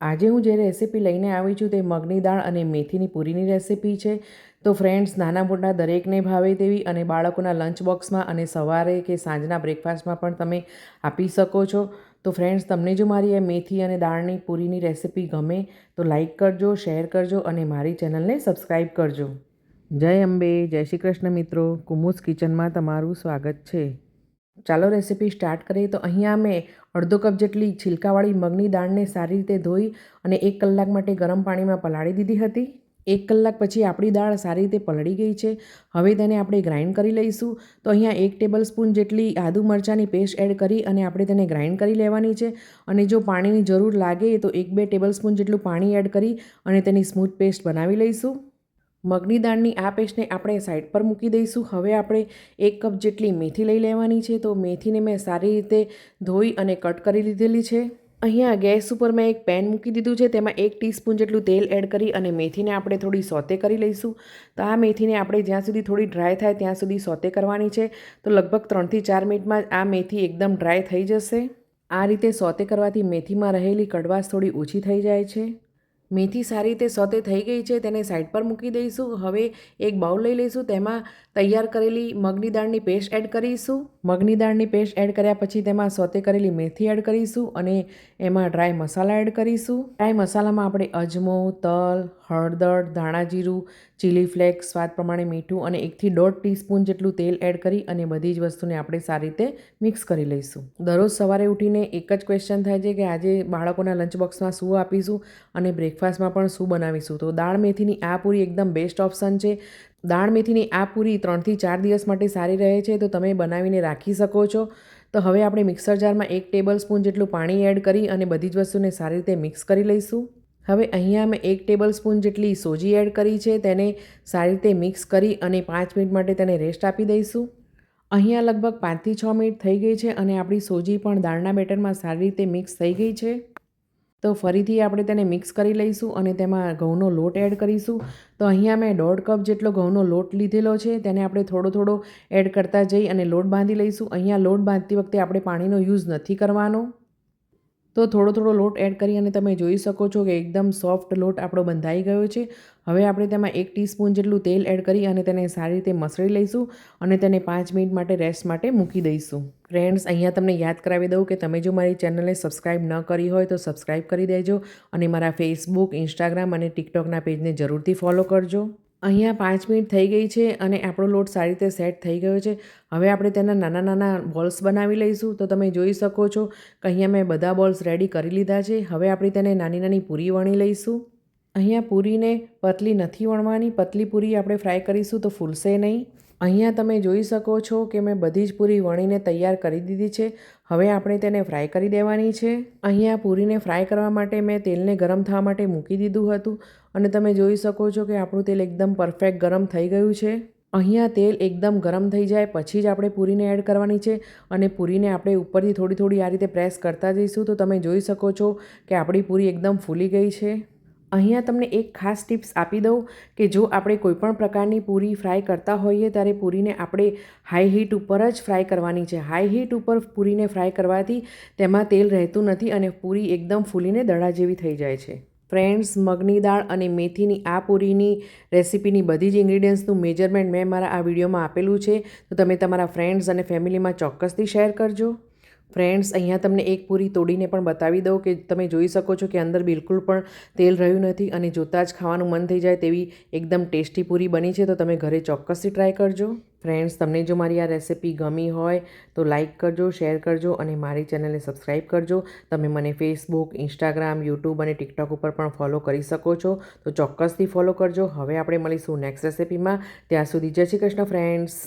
આજે હું જે રેસીપી લઈને આવી છું તે મગની દાળ અને મેથીની પૂરીની રેસીપી છે. તો ફ્રેન્ડ્સ, નાના મોટા દરેકને ભાવે તેવી અને બાળકોના લંચ બોક્સમાં અને સવારે કે સાંજના બ્રેકફાસ્ટમાં પણ તમે આપી શકો છો. તો ફ્રેન્ડ્સ, તમને જો મારી આ મેથી અને દાળની પૂરીની રેસીપી ગમે તો લાઈક કરજો, શેર કરજો અને મારી ચેનલને સબસ્ક્રાઈબ કરજો. જય અંબે, જય શ્રી કૃષ્ણ મિત્રો. કુમુસ કિચનમાં તમારું સ્વાગત છે. ચાલો રેસીપી સ્ટાર્ટ કરીએ. તો અહીંયા મેં અડધો કપ જેટલી છિલકાવાળી મગની દાળને સારી રીતે ધોઈ અને 1 કલાક માટે ગરમ પાણીમાં પલાળી દીધી હતી. 1 કલાક પછી આપણી દાળ સારી રીતે પલળી ગઈ છે. હવે તેને આપણે ગ્રાઇન્ડ કરી લઈશું. તો અહીંયા 1 ટેબલ સ્પૂન જેટલી આદુ મરચાંની પેસ્ટ એડ કરી અને આપણે તેને ગ્રાઇન્ડ કરી લેવાની છે. અને જો પાણીની જરૂર લાગે તો 1-2 ટેબલ સ્પૂન જેટલું પાણી એડ કરી અને તેની સ્મૂથ પેસ્ટ બનાવી લઈશું. મગની દાળની આ પેસ્ટને આપણે સાઈડ પર મૂકી દઈશું. હવે આપણે 1 કપ જેટલી મેથી લઈ લેવાની છે. તો મેથીને મેં સારી રીતે ધોઈ અને કટ કરી લીધેલી છે. અહીંયા ગેસ ઉપર મેં એક પેન મૂકી દીધું છે. તેમાં 1 ટીસ્પૂન જેટલું તેલ એડ કરી અને મેથીને આપણે થોડી સોતે કરી લઈશું. તો આ મેથીને આપણે જ્યાં સુધી થોડી ડ્રાય થાય ત્યાં સુધી સોતે કરવાની છે. તો લગભગ 3 થી 4 મિનિટમાં આ મેથી એકદમ ડ્રાય થઈ જશે. આ રીતે સોતે કરવાથી મેથીમાં રહેલી કડવાશ થોડી ઓછી થઈ જાય છે. મેથી સારી રીતે સોતે થઈ ગઈ છે. તેને સાઈડ પર મૂકી દઈશું. હવે એક બાઉલ લઈ લઈશું. તેમાં તૈયાર કરેલી મગની દાળની પેસ્ટ એડ કરીશું. મગની દાળની પેસ્ટ એડ કર્યા પછી તેમાં સોતે કરેલી મેથી એડ કરીશું અને એમાં ડ્રાય મસાલા એડ કરીશું. ડ્રાય મસાલામાં આપણે અજમો, તલ, હળદર, ધાણા જીરું, ચીલી ફ્લેક્સ, સ્વાદ પ્રમાણે મીઠું અને 1 થી 1.5 ટીસ્પૂન જેટલું તેલ એડ કરી અને બધી જ વસ્તુને આપણે સારી રીતે મિક્સ કરી લઈશું. દરરોજ સવારે ઉઠીને એક જ ક્વેશ્ચન થાય છે કે આજે બાળકોના લંચ બોક્સમાં શું આપીશું અને બ્રેકફાસ્ટમાં પણ શું બનાવીશું. તો દાળ મેથીની આ પૂરી એકદમ બેસ્ટ ઓપ્શન છે. દાળ મેથીની આ પૂરી 3 થી 4 દિવસ માટે સારી રહે છે. તો તમે બનાવીને રાખી શકો છો. તો હવે આપણે મિક્સર જારમાં 1 ટેબલ સ્પૂન જેટલું પાણી એડ કરી અને બધી જ વસ્તુને સારી રીતે મિક્સ કરી લઈશું. હવે અહીંયા મેં 1 ટેબલ સ્પૂન જેટલી સોજી એડ કરી છે. તેને સારી રીતે મિક્સ કરી અને 5 મિનિટ માટે તેને રેસ્ટ આપી દઈશું. અહીંયા લગભગ 5 થી 6 મિનિટ થઈ ગઈ છે અને આપણી સોજી પણ દાળના બેટરમાં સારી રીતે મિક્સ થઈ ગઈ છે. તો ફરીથી આપણે તેને મિક્સ કરી લઈશું અને તેમાં ઘઉંનો લોટ એડ કરીશું. તો અહીંયા મેં 1.5 કપ જેટલો ઘઉંનો લોટ લીધેલો છે. તેને આપણે થોડો થોડો એડ કરતા જઈ અને લોટ બાંધી લઈશું. અહીંયા લોટ બાંધતી વખતે આપણે પાણીનો યુઝ નથી કરવાનો. તો થોડો થોડો લોટ એડ કરી અને તમે જોઈ શકો છો કે એકદમ સોફ્ટ લોટ આપણો બંધાઈ ગયો છે. હવે આપણે તેમાં 1 ટીસ્પૂન જેટલું તેલ એડ કરી અને તેને સારી રીતે મસળી લઈશું અને તેને 5 મિનિટ માટે રેસ્ટ માટે મૂકી દઈશું. ફ્રેન્ડ્સ, અહીંયા તમને યાદ કરાવી દઉં કે તમે જો મારી ચેનલને સબસ્ક્રાઈબ ન કરી હોય તો સબસ્ક્રાઈબ કરી દેજો અને મારા ફેસબુક, ઇન્સ્ટાગ્રામ અને ટિકટોકના પેજને જરૂરથી ફોલો કરજો. અહીંયા 5 મિનિટ થઈ ગઈ છે અને આપણો લોટ સારી રીતે સેટ થઈ ગયો છે. હવે આપણે તેના નાના નાના બોલ્સ બનાવી લઈશું. તો તમે જોઈ શકો છો કે અહીંયા મેં બધા બોલ્સ રેડી કરી લીધા છે. હવે આપણે તેને નાની નાની પૂરી વણી લઈશું. અહીંયા પૂરીને પતલી નથી વણવાની. પતલી પૂરી આપણે ફ્રાય કરીશું તો ફૂલશે નહીં. અહીંયા તમે જોઈ શકો છો કે મેં બધી જ પૂરી વણીને તૈયાર કરી દીધી છે. હવે આપણે તેને ફ્રાય કરી દેવાની છે. અહીંયા પૂરીને ફ્રાય કરવા માટે મેં તેલને ગરમ થવા માટે મૂકી દીધું હતું અને તમે જોઈ શકો છો કે આપણું તેલ એકદમ પરફેક્ટ ગરમ થઈ ગયું છે. અહીંયા તેલ એકદમ ગરમ થઈ જાય પછી જ આપણે પૂરીને એડ કરવાની છે અને પૂરીને આપણે ઉપરથી થોડી થોડી આ રીતે પ્રેસ કરતા જઈશું. તો તમે જોઈ શકો છો કે આપણી પૂરી એકદમ ફૂલી ગઈ છે. અહીંયા તમને એક ખાસ ટિપ્સ આપી દઉં કે જો આપણે કોઈપણ પ્રકારની પૂરી ફ્રાય કરતા હોઈએ ત્યારે પૂરીને આપણે હાઈ હીટ ઉપર જ ફ્રાય કરવાની છે. હાઈ હીટ ઉપર પૂરીને ફ્રાય કરવાથી તેમાં તેલ રહેતું નથી અને પૂરી એકદમ ફૂલીને દડા જેવી થઈ જાય છે. ફ્રેન્ડ્સ, મગની દાળ અને મેથીની આ પૂરીની રેસીપીની બધી જ ઇન્ગ્રીડિયન્ટ્સનું મેજરમેન્ટ મેં મારા આ વિડીયોમાં આપેલું છે. તો તમે તમારા ફ્રેન્ડ્સ અને ફેમિલીમાં ચોક્કસથી શેર કરજો. ફ્રેન્ડ્સ, અહીંયા તમને એક પૂરી તોડીને પણ બતાવી દઉં કે તમે જોઈ શકો છો કે અંદર બિલકુલ પણ તેલ રહ્યું નથી અને જોતાં જ ખાવાનું મન થઈ જાય તેવી એકદમ ટેસ્ટી પૂરી બની છે. તો તમે ઘરે ચોક્કસથી ટ્રાય કરજો. ફ્રેન્ડ્સ, તમને જો મારી આ રેસીપી ગમી હોય તો લાઇક કરજો, શેર કરજો અને મારી ચેનલને સબસ્ક્રાઈબ કરજો. તમે મને ફેસબુક, ઇન્સ્ટાગ્રામ, યુટ્યુબ અને ટિકટોક ઉપર પણ ફોલો કરી શકો છો. તો ચોક્કસથી ફોલો કરજો. હવે આપણે મળીશું નેક્સ્ટ રેસીપીમાં. ત્યાં સુધી જય શ્રી કૃષ્ણ ફ્રેન્ડ્સ.